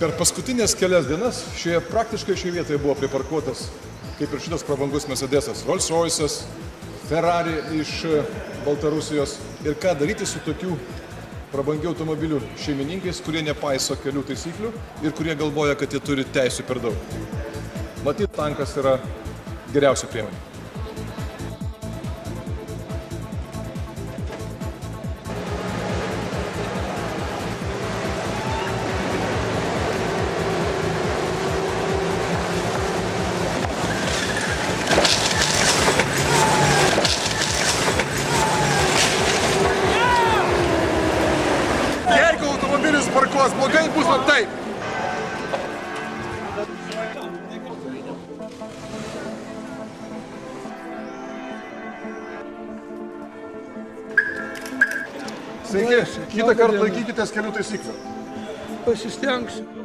Per paskutinės kelias dienas praktiškai šioje vietoje buvo priparkuotas, kaip ir šitas prabangus Mercedesas, Rolls-Royce'as, Ferrari iš Baltarusijos. Ir ką daryti su tokių prabangių automobilių šeimininkais, kurie nepaiso kelių taisyklių ir kurie galvoja, kad jie turi teisių per daug. Matyt, tankas yra geriausia priemonė. Jeigu automobilis parkuos blogai, bus va taip. Sveiki, kitą kartą laikykitės kelių taisyklių. Pasistengsiu.